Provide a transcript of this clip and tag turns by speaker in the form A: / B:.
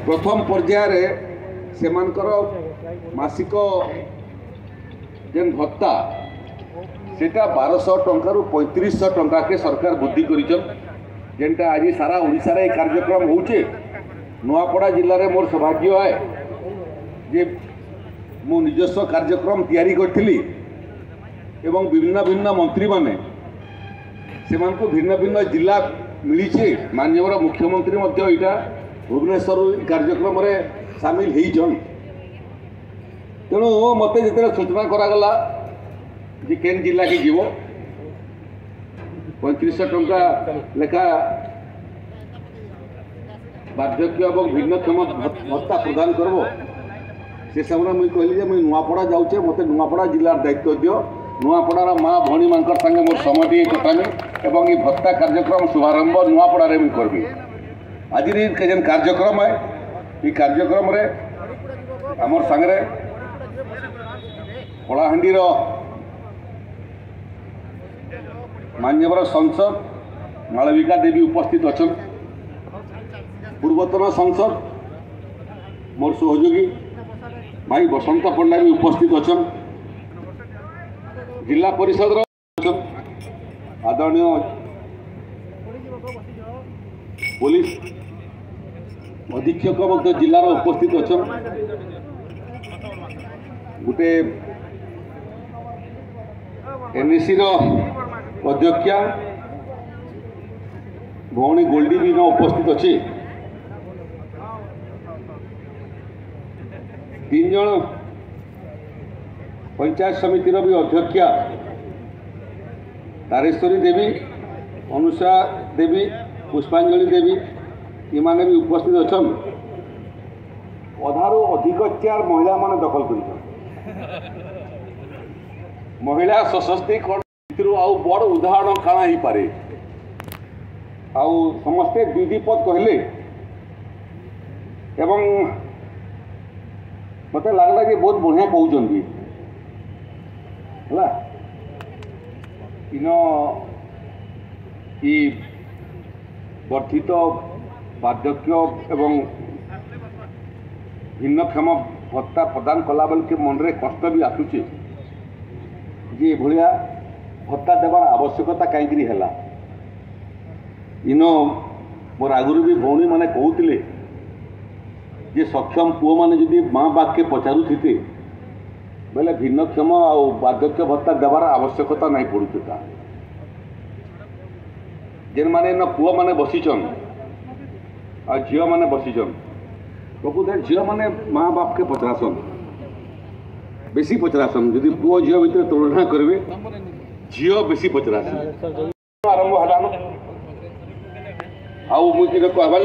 A: प्रथम पर्यायर से मासिक जेन भत्ता सेटा 1200 टंका रु 3500 टंका के सरकार वृद्धि करेंटा आज सारा ओडिशा रे कार्यक्रम होचे। नुआपड़ा जिले में मोर सौभाग्य है जे मु निजस्व कार्यक्रम तैयारी करी एवं भिन्न भिन्न मंत्री माने से भिन्न भिन्न जिला मिली। माननीय मुख्यमंत्री यहाँ भुवनेश्वर कार्यक्रम रे सामिल होइछन। तेणु मत जो सूचना करागला जे केन जिला के जीव 3500 टंका लेखा बार्धक्य और भिन्नक्षम भत्ता प्रदान करब से समय मुझे कहली मुझे नुआपड़ा जाऊे मत नुआपड़ा जिलार दायित्व दियो। नुआपड़ार माँ भणी मान संगे मोर समय कटामी और ये भत्ता कार्यक्रम शुभारंभ नुआपड़ा मुझे करबी। आज जेन कार्यक्रम है ये कार्यक्रम रे आमर सांगरे कलाहांडीर मान्यवर सांसद मालविका देवी उपस्थित अच्छा। पूर्वतन सांसद मोर सहयोगी भाई बसंत पंडा भी उपस्थित अच्छा। जिला परिषद आदरणीय पुलिस अधीक्षक जिलार उपस्थित अच्छा। गोटे एनएसी अध्यक्षा भौणी गोल्डी भी उपस्थित अच्छी। 3 जन पंचायत समितिर भी अध्यक्षा तारेश्वरी देवी, अनुषा देवी, पुष्पांजलि देवी इमाने भी उपस्थित अच्छा। अधारू अधिक चेयर महिला माने दखल कर महिला सशक्तिकरण आउ बड़ उदाहरण काना ही पारे। आउ समस्ते विधिपद कहले एवं मत लगला कि बहुत बढ़िया कहते है इन वर्धित बार्धक्य एवं भिन्नक्षम भत्ता प्रदान कला बेल के मन में कष्ट भी आसूचे जे भाया भत्ता देवार आवश्यकता कहीं है। इन मोर आगुरी भी भौणी मैंने कहते जे सक्षम पुओ मैंने जदि माँ बाप के पचारूथे बेले भिन्नक्षम आ बार्धक्य भत्ता देवार आवश्यकता नहीं पड़ूता। जेन माने न पुओ मैंने बसीचन आ झील मैंने बसीचन प्रकृत झील मैंने माँ बाप के पचरासन बेसी पचरासन। जदि पुओ झील भीतर तुलना करेंगे झील बेसी पचरासन आरंभ है। आउ मुझे कहवा